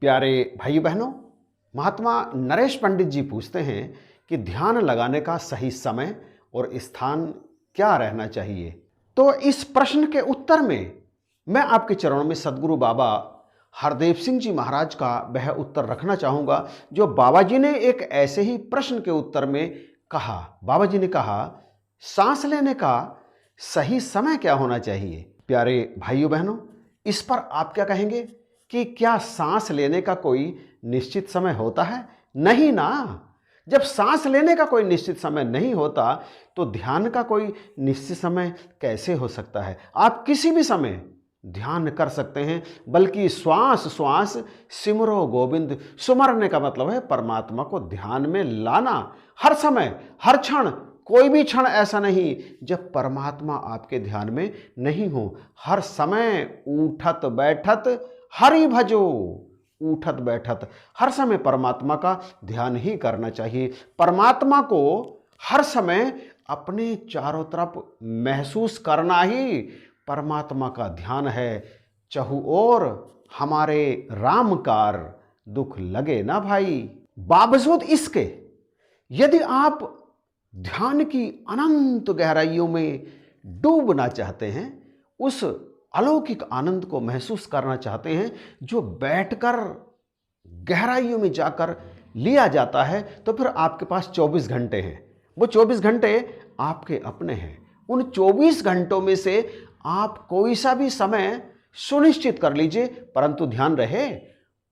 प्यारे भाई बहनों, महात्मा नरेश पंडित जी पूछते हैं कि ध्यान लगाने का सही समय और स्थान क्या रहना चाहिए। तो इस प्रश्न के उत्तर में मैं आपके चरणों में सदगुरु बाबा हरदेव सिंह जी महाराज का वह उत्तर रखना चाहूँगा जो बाबा जी ने एक ऐसे ही प्रश्न के उत्तर में कहा। बाबा जी ने कहा, सांस लेने का सही समय क्या होना चाहिए। प्यारे भाइयों बहनों, इस पर आप क्या कहेंगे कि क्या सांस लेने का कोई निश्चित समय होता है? नहीं ना। जब सांस लेने का कोई निश्चित समय नहीं होता तो ध्यान का कोई निश्चित समय कैसे हो सकता है। आप किसी भी समय ध्यान कर सकते हैं, बल्कि श्वास श्वास सिमरो गोविंद। सुमरने का मतलब है परमात्मा को ध्यान में लाना। हर समय, हर क्षण, कोई भी क्षण ऐसा नहीं जब परमात्मा आपके ध्यान में नहीं हो। हर समय उठत बैठत हरि भजो, उठत बैठत हर समय परमात्मा का ध्यान ही करना चाहिए। परमात्मा को हर समय अपने चारों तरफ महसूस करना ही परमात्मा का ध्यान है। चहु और हमारे रामकार, दुख लगे ना भाई। बावजूद इसके यदि आप ध्यान की अनंत गहराइयों में डूबना चाहते हैं, उस अलौकिक आनंद को महसूस करना चाहते हैं जो बैठकर गहराइयों में जाकर लिया जाता है, तो फिर आपके पास 24 घंटे हैं। वो 24 घंटे आपके अपने हैं। उन 24 घंटों में से आप कोई सा भी समय सुनिश्चित कर लीजिए, परंतु ध्यान रहे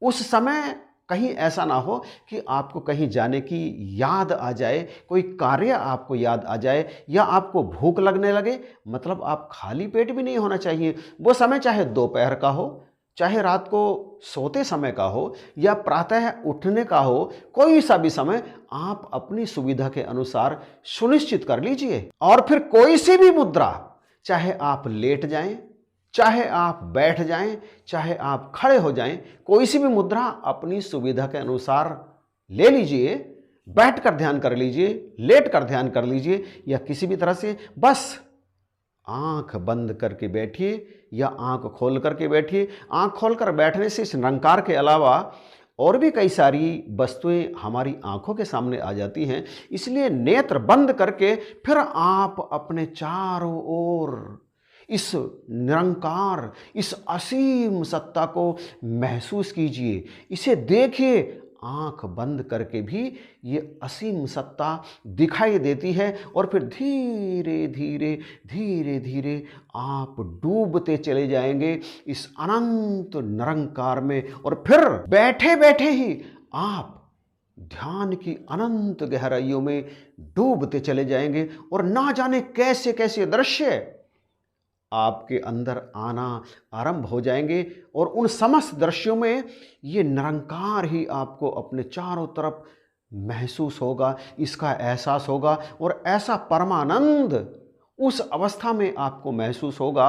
उस समय कहीं ऐसा ना हो कि आपको कहीं जाने की याद आ जाए, कोई कार्य आपको याद आ जाए, या आपको भूख लगने लगे। मतलब आप खाली पेट भी नहीं होना चाहिए। वो समय चाहे दोपहर का हो, चाहे रात को सोते समय का हो, या प्रातः उठने का हो, कोई सा भी समय आप अपनी सुविधा के अनुसार सुनिश्चित कर लीजिए। और फिर कोई सी भी मुद्रा, चाहे आप लेट जाएं, चाहे आप बैठ जाएं, चाहे आप खड़े हो जाएं, कोई सी भी मुद्रा अपनी सुविधा के अनुसार ले लीजिए। बैठ कर ध्यान कर लीजिए, लेट कर ध्यान कर लीजिए, या किसी भी तरह से बस आंख बंद करके बैठिए या आंख खोल करके बैठिए। आंख खोलकर बैठने से इस निरंकार के अलावा और भी कई सारी वस्तुएं हमारी आंखों के सामने आ जाती हैं। इसलिए नेत्र बंद करके फिर आप अपने चारों ओर इस निरंकार, इस असीम सत्ता को महसूस कीजिए। इसे देखिए, आंख बंद करके भी ये असीम सत्ता दिखाई देती है। और फिर धीरे धीरे धीरे धीरे आप डूबते चले जाएंगे इस अनंत निरंकार में। और फिर बैठे बैठे ही आप ध्यान की अनंत गहराइयों में डूबते चले जाएंगे, और ना जाने कैसे कैसे दृश्य आपके अंदर आना आरंभ हो जाएंगे। और उन समस्त दृश्यों में ये निरंकार ही आपको अपने चारों तरफ महसूस होगा, इसका एहसास होगा। और ऐसा परमानंद उस अवस्था में आपको महसूस होगा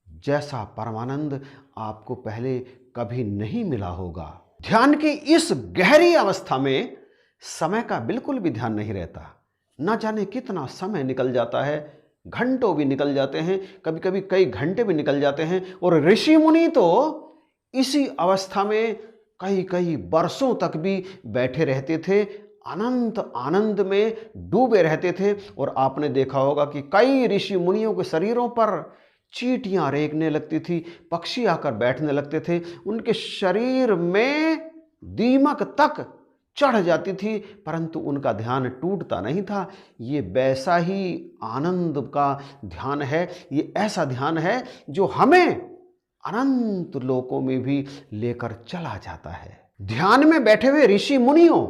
जैसा परमानंद आपको पहले कभी नहीं मिला होगा। ध्यान की इस गहरी अवस्था में समय का बिल्कुल भी ध्यान नहीं रहता। ना जाने कितना समय निकल जाता है, घंटों भी निकल जाते हैं, कभी कभी कई घंटे भी निकल जाते हैं। और ऋषि मुनि तो इसी अवस्था में कई कई वर्षों तक भी बैठे रहते थे, अनंत आनंद में डूबे रहते थे। और आपने देखा होगा कि कई ऋषि मुनियों के शरीरों पर चींटियां रेंगने लगती थी, पक्षी आकर बैठने लगते थे, उनके शरीर में दीमक तक चढ़ जाती थी, परंतु उनका ध्यान टूटता नहीं था। ये वैसा ही आनंद का ध्यान है। ये ऐसा ध्यान है जो हमें अनंत लोकों में भी लेकर चला जाता है। ध्यान में बैठे हुए ऋषि मुनियों,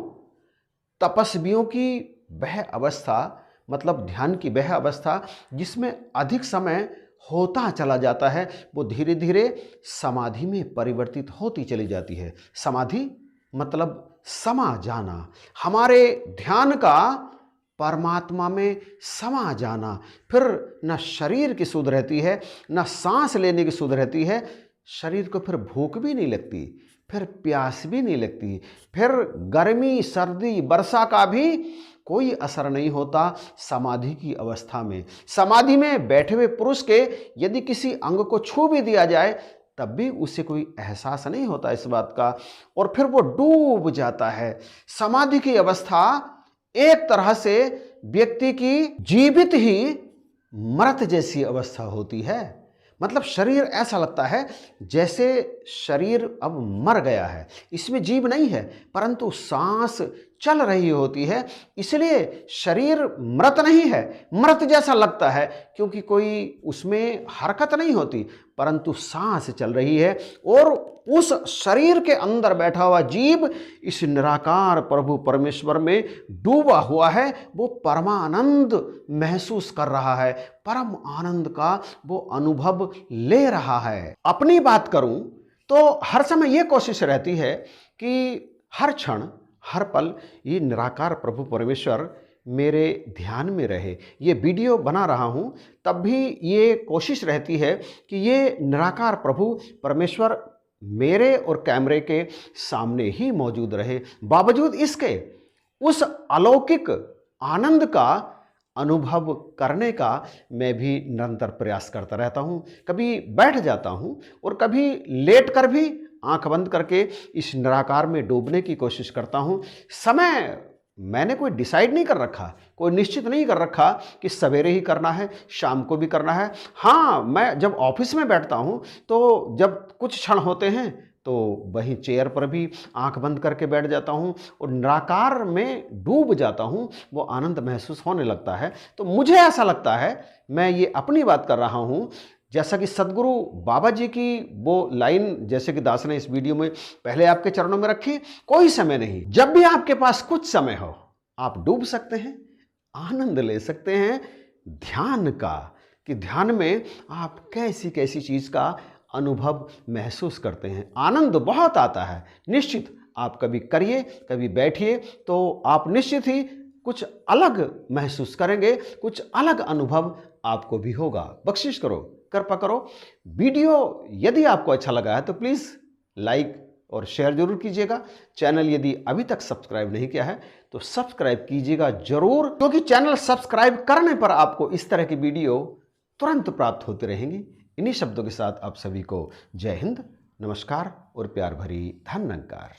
तपस्वियों की वह अवस्था, मतलब ध्यान की वह अवस्था जिसमें अधिक समय होता चला जाता है, वो धीरे धीरे समाधि में परिवर्तित होती चली जाती है। समाधि मतलब समा जाना, हमारे ध्यान का परमात्मा में समा जाना। फिर न शरीर की सुध रहती है, न सांस लेने की सुध रहती है। शरीर को फिर भूख भी नहीं लगती, फिर प्यास भी नहीं लगती, फिर गर्मी सर्दी वर्षा का भी कोई असर नहीं होता समाधि की अवस्था में। समाधि में बैठे हुए पुरुष के यदि किसी अंग को छू भी दिया जाए तब भी उसे कोई एहसास नहीं होता इस बात का, और फिर वो डूब जाता है। समाधि की अवस्था एक तरह से व्यक्ति की जीवित ही मृत जैसी अवस्था होती है। मतलब शरीर ऐसा लगता है जैसे शरीर अब मर गया है, इसमें जीव नहीं है, परंतु सांस चल रही होती है, इसलिए शरीर मृत नहीं है, मृत जैसा लगता है, क्योंकि कोई उसमें हरकत नहीं होती, परंतु सांस चल रही है। और उस शरीर के अंदर बैठा हुआ जीव इस निराकार प्रभु परमेश्वर में डूबा हुआ है, वो परमानंद महसूस कर रहा है, परम आनंद का वो अनुभव ले रहा है। अपनी बात करूं तो हर समय ये कोशिश रहती है कि हर क्षण हर पल ये निराकार प्रभु परमेश्वर मेरे ध्यान में रहे। ये वीडियो बना रहा हूँ तब भी ये कोशिश रहती है कि ये निराकार प्रभु परमेश्वर मेरे और कैमरे के सामने ही मौजूद रहे। बावजूद इसके उस अलौकिक आनंद का अनुभव करने का मैं भी निरंतर प्रयास करता रहता हूँ। कभी बैठ जाता हूँ और कभी लेट कर भी आंख बंद करके इस निराकार में डूबने की कोशिश करता हूँ। समय मैंने कोई डिसाइड नहीं कर रखा, कोई निश्चित नहीं कर रखा कि सवेरे ही करना है, शाम को भी करना है। हाँ, मैं जब ऑफिस में बैठता हूँ तो जब कुछ क्षण होते हैं तो वहीं चेयर पर भी आंख बंद करके बैठ जाता हूँ और निराकार में डूब जाता हूँ, वो आनंद महसूस होने लगता है। तो मुझे ऐसा लगता है, मैं ये अपनी बात कर रहा हूँ, जैसा कि सदगुरु बाबा जी की वो लाइन, जैसे कि दास ने इस वीडियो में पहले आपके चरणों में रखी, कोई समय नहीं, जब भी आपके पास कुछ समय हो आप डूब सकते हैं, आनंद ले सकते हैं ध्यान का, कि ध्यान में आप कैसी कैसी चीज का अनुभव महसूस करते हैं। आनंद बहुत आता है, निश्चित आप कभी करिए, कभी बैठिए तो आप निश्चित ही कुछ अलग महसूस करेंगे, कुछ अलग अनुभव आपको भी होगा। बख्शिश करो, कृपा करो। वीडियो यदि आपको अच्छा लगा है तो प्लीज़ लाइक और शेयर जरूर कीजिएगा। चैनल यदि अभी तक सब्सक्राइब नहीं किया है तो सब्सक्राइब कीजिएगा जरूर, क्योंकि चैनल सब्सक्राइब करने पर आपको इस तरह की वीडियो तुरंत प्राप्त होती रहेंगी। इन्हीं शब्दों के साथ आप सभी को जय हिंद, नमस्कार और प्यार भरी धन्यवाद।